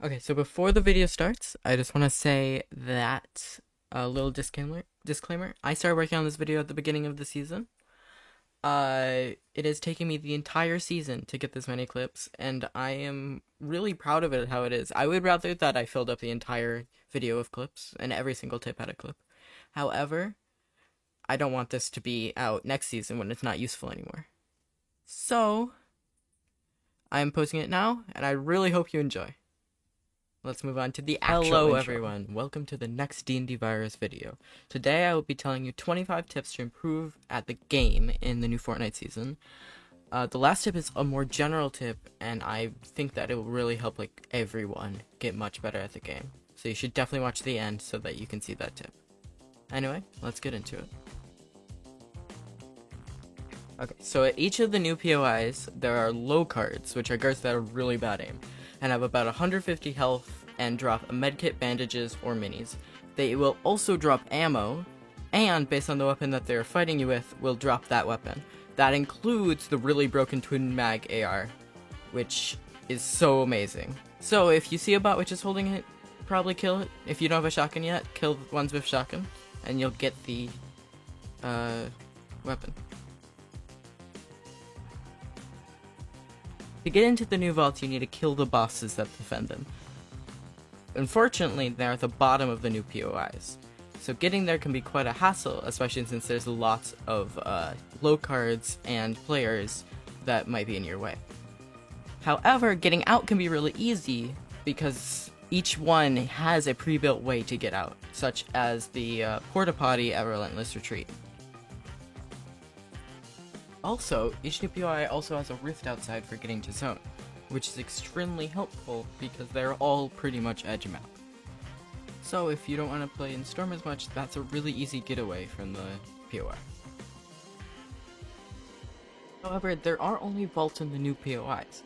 Okay, so before the video starts, I just want to say that a little disclaimer. I started working on this video at the beginning of the season. It has taken me the entire season to get this many clips, and I am really proud of it how it is. I would rather that I filled up the entire video of clips and every single tip had a clip. However, I don't want this to be out next season when it's not useful anymore. So, I am posting it now, and I really hope you enjoy. Let's move on to the actual Hello intro. Everyone, welcome to the next D&D Virus video. Today I will be telling you 25 tips to improve at the game in the new Fortnite season. The last tip is a more general tip, and I think that it will really help everyone get much better at the game. So you should definitely watch the end so that you can see that tip. Anyway, let's get into it. Okay, so at each of the new POIs, there are low cards, which are guards that are really bad aim, and have about 150 health and drop a medkit, bandages, or minis. They will also drop ammo, and based on the weapon that they're fighting you with, will drop that weapon. That includes the really broken twin mag AR, which is so amazing. So if you see a bot which is holding it, probably kill it. If you don't have a shotgun yet, kill the ones with shotgun, and you'll get the weapon. To get into the new vaults, you need to kill the bosses that defend them. Unfortunately, they're at the bottom of the new POIs, so getting there can be quite a hassle, especially since there's lots of low cards and players that might be in your way. However, getting out can be really easy because each one has a pre-built way to get out, such as the Porta Potty at Relentless Retreat. Also, each new POI also has a rift outside for getting to zone, which is extremely helpful because they're all pretty much edge map. So if you don't want to play in Storm as much, that's a really easy getaway from the POI. However, there are only vaults in the new POIs.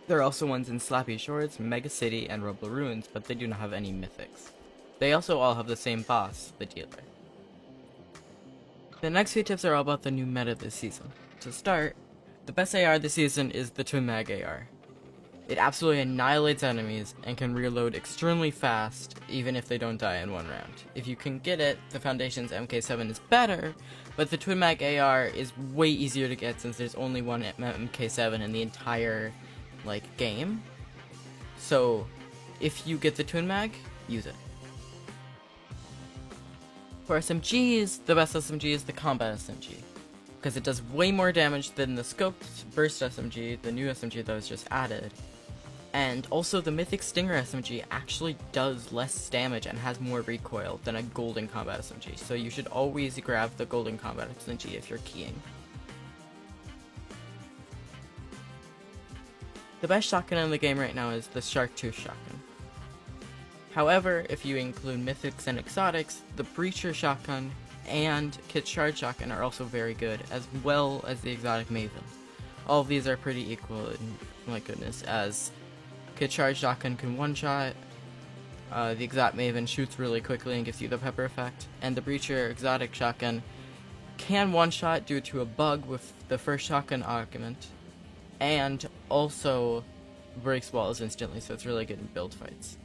There are also ones in Slappy Shores, Mega City, and Rubble Ruins, but they do not have any mythics. They also all have the same boss, the dealer. The next few tips are all about the new meta this season. To start, the best AR this season is the Twin Mag AR. It absolutely annihilates enemies and can reload extremely fast, even if they don't die in one round. If you can get it, the Foundation's MK7 is better, but the Twin Mag AR is way easier to get since there's only one MK7 in the entire, game. So, if you get the Twin Mag, use it. For SMGs, the best SMG is the Combat SMG, because it does way more damage than the Scoped Burst SMG, the new SMG that was just added. And also the Mythic Stinger SMG actually does less damage and has more recoil than a Golden Combat SMG, so you should always grab the Golden Combat SMG if you're keying. The best shotgun in the game right now is the Shark Tooth shotgun. However, if you include Mythics and Exotics, the Breacher shotgun and Kit Shard shotgun are also very good, as well as the Exotic Maven. All of these are pretty equal, and my goodness, as Kit Shard shotgun can one-shot, the Exotic Maven shoots really quickly and gives you the pepper effect, and the Breacher Exotic shotgun can one-shot due to a bug with the first shotgun augment, and also breaks walls instantly, so it's really good in build fights.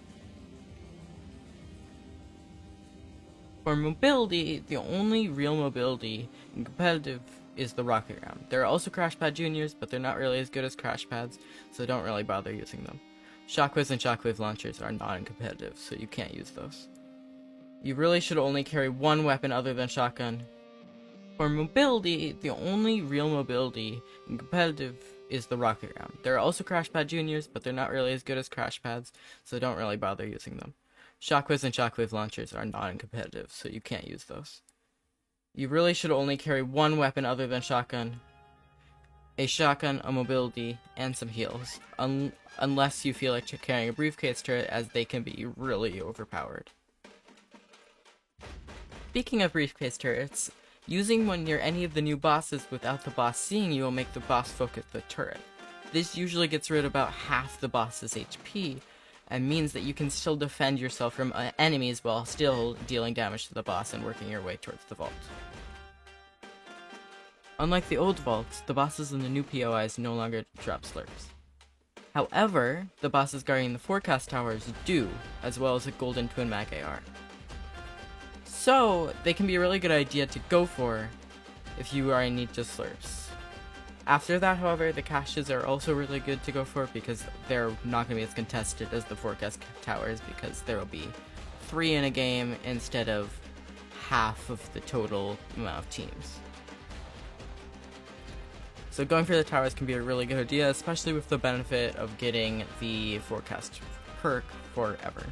For mobility, the only real mobility in competitive is the Rocket Round. There are also Crash Pad Juniors, but they're not really as good as Crash Pads, so don't really bother using them. Shockwaves and Shockwave launchers are not in competitive, so you can't use those. You really should only carry one weapon other than shotgun. For mobility, the only real mobility in competitive is the Rocket Round. There are also Crash Pad Juniors, but they're not really as good as Crash Pads, so don't really bother using them. Shockwaves and Shockwave launchers are not in competitive, so you can't use those. You really should only carry one weapon other than shotgun, a shotgun, a mobility, and some heals, unless you feel like carrying a briefcase turret, as they can be really overpowered. Speaking of briefcase turrets, using one near any of the new bosses without the boss seeing you will make the boss focus the turret. This usually gets rid of about half the boss's HP, and means that you can still defend yourself from enemies while still dealing damage to the boss and working your way towards the vault. Unlike the old vaults, the bosses in the new POIs no longer drop slurps. However, the bosses guarding the forecast towers do, as well as a golden twin mag AR. So, they can be a really good idea to go for if you are in need of slurps. After that, however, the caches are also really good to go for because they're not going to be as contested as the forecast towers because there will be 3 in a game instead of half of the total amount of teams. So going for the towers can be a really good idea, especially with the benefit of getting the forecast perk forever.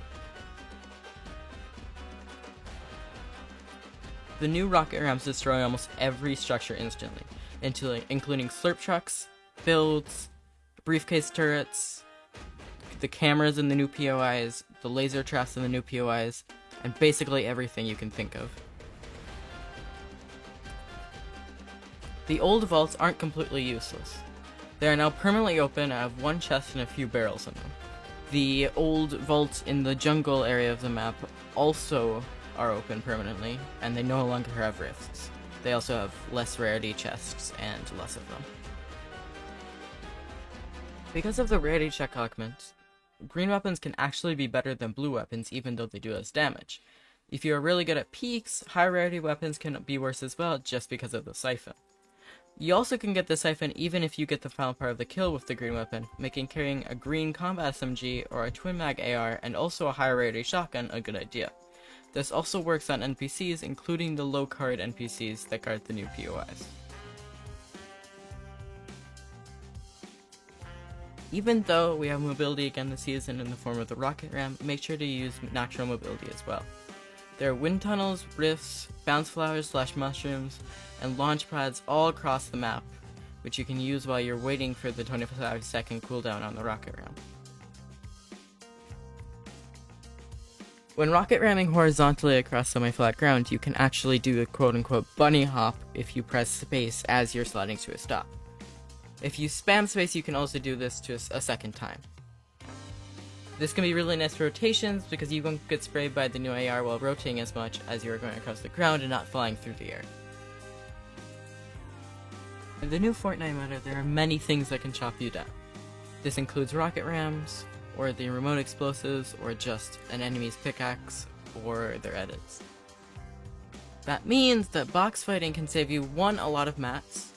The new rocket rams destroy almost every structure instantly, including slurp trucks, builds, briefcase turrets, the cameras in the new POIs, the laser traps in the new POIs, and basically everything you can think of. The old vaults aren't completely useless. They are now permanently open and have one chest and a few barrels in them. The old vaults in the jungle area of the map also are open permanently, and they no longer have rifts. They also have less rarity chests and less of them. Because of the rarity check augment, green weapons can actually be better than blue weapons even though they do less damage. If you are really good at peaks, high rarity weapons can be worse as well just because of the siphon. You also can get the siphon even if you get the final part of the kill with the green weapon, making carrying a green combat SMG or a twin mag AR and also a high rarity shotgun a good idea. This also works on NPCs, including the low card NPCs that guard the new POIs. Even though we have mobility again this season in the form of the rocket ram, make sure to use natural mobility as well. There are wind tunnels, rifts, bounce flowers / mushrooms, and launch pads all across the map, which you can use while you're waiting for the 25-second cooldown on the rocket ram. When rocket ramming horizontally across semi-flat ground, you can actually do a quote-unquote bunny hop if you press space as you're sliding to a stop. If you spam space, you can also do this to a second time. This can be really nice for rotations because you won't get sprayed by the new AR while rotating as much as you are going across the ground and not flying through the air. In the new Fortnite meta, there are many things that can chop you down. This includes rocket rams, or the remote explosives, or just an enemy's pickaxe, or their edits. That means that box fighting can save you 1, a lot of mats,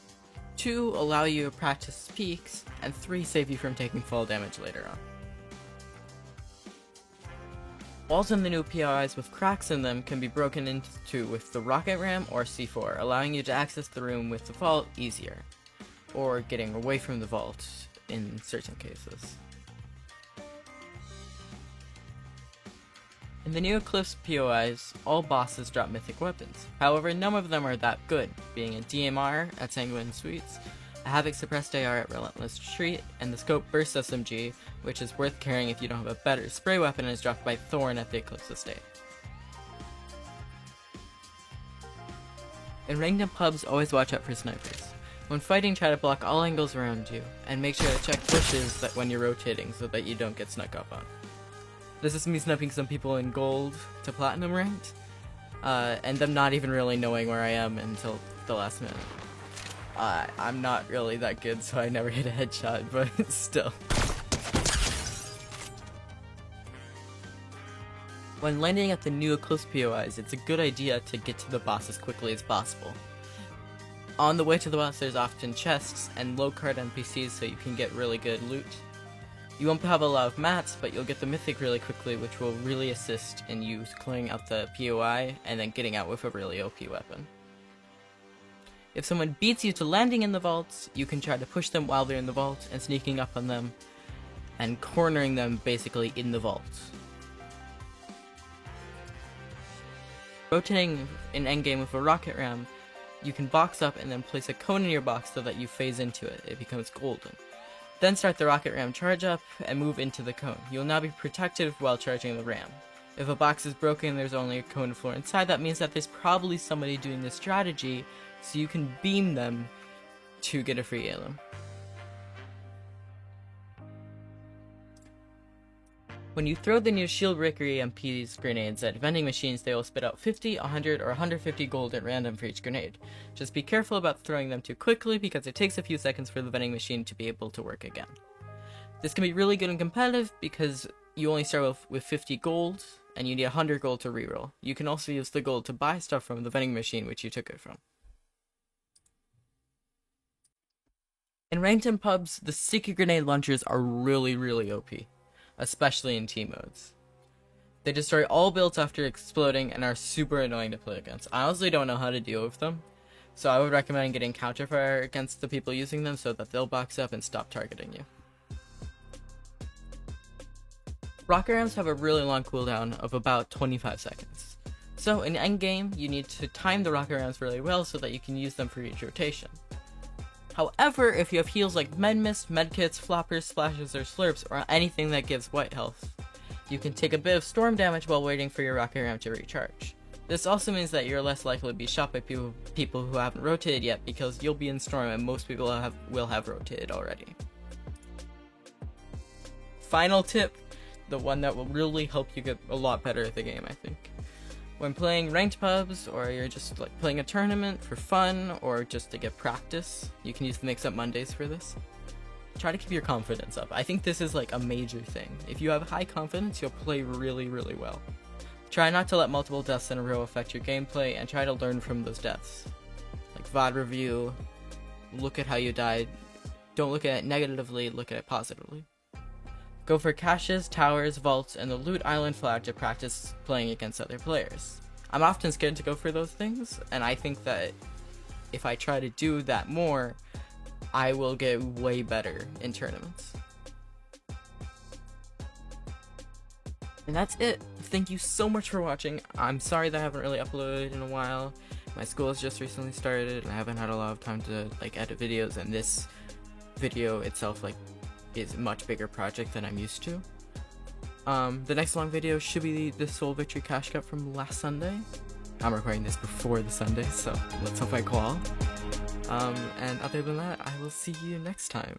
2, allow you to practice peaks, and 3, save you from taking fall damage later on. Walls in the new POIs with cracks in them can be broken into with the rocket ram or C4, allowing you to access the room with the vault easier, or getting away from the vault in certain cases. In the new Eclipse POIs, all bosses drop mythic weapons. However, none of them are that good, being a DMR at Sanguine Suites, a Havoc Suppressed AR at Relentless Retreat, and the Scope Burst SMG, which is worth carrying if you don't have a better spray weapon and is dropped by Thorn at the Eclipse Estate. In ranked pubs, always watch out for snipers. When fighting, try to block all angles around you, and make sure to check bushes that when you're rotating so that you don't get snuck up on. This is me sniping some people in gold to platinum ranked, and them not even really knowing where I am until the last minute. I'm not really that good, so I never hit a headshot, but still. When landing at the new Eclipse POIs, it's a good idea to get to the boss as quickly as possible. On the way to the boss, there's often chests and low card NPCs so you can get really good loot. You won't have a lot of mats, but you'll get the mythic really quickly, which will really assist in you clearing out the POI and then getting out with a really OP weapon. If someone beats you to landing in the vaults, you can try to push them while they're in the vault and sneaking up on them and cornering them basically in the vault. Rotating in endgame with a rocket ram, you can box up and then place a cone in your box so that you phase into it. It becomes golden. Then start the rocket ram charge up and move into the cone. You'll now be protected while charging the ram. If a box is broken and there's only a cone floor inside, that means that there's probably somebody doing this strategy, so you can beam them to get a free heirloom. When you throw the new Shield Breaker EMP's grenades at vending machines, they will spit out 50, 100, or 150 gold at random for each grenade. Just be careful about throwing them too quickly because it takes a few seconds for the vending machine to be able to work again. This can be really good and competitive because you only start with 50 gold, and you need 100 gold to reroll. You can also use the gold to buy stuff from the vending machine which you took it from. In ranked and pubs, the sticky grenade launchers are really OP, especially in team modes. They destroy all builds after exploding and are super annoying to play against. I honestly don't know how to deal with them, so I would recommend getting counterfire against the people using them so that they'll box up and stop targeting you. Rocket Rams have a really long cooldown of about 25 seconds. So in endgame, you need to time the Rocket Rams really well so that you can use them for each rotation. However, if you have heals like Med Mist, Medkits, Floppers, Splashes, or Slurps, or anything that gives white health, you can take a bit of storm damage while waiting for your Rocket Ram to recharge. This also means that you're less likely to be shot by people who haven't rotated yet because you'll be in storm and most people will have rotated already. Final tip, the one that will really help you get a lot better at the game, I think. When playing ranked pubs, or you're just like playing a tournament for fun, or just to get practice, you can use the Mix Up Mondays for this. Try to keep your confidence up. I think this is like a major thing. If you have high confidence, you'll play really well. Try not to let multiple deaths in a row affect your gameplay, and try to learn from those deaths. Like VOD review, look at how you died. Don't look at it negatively, look at it positively. Go for caches, towers, vaults, and the loot island flag to practice playing against other players. I'm often scared to go for those things, and I think that if I try to do that more, I will get way better in tournaments. And that's it. Thank you so much for watching. I'm sorry that I haven't really uploaded in a while. My school has just recently started, and I haven't had a lot of time to edit videos, and this video itself is a much bigger project than I'm used to. The next long video should be the Soul Victory Cash Cup from last Sunday. I'm recording this before the Sunday, so let's hope I call. And other than that, I will see you next time.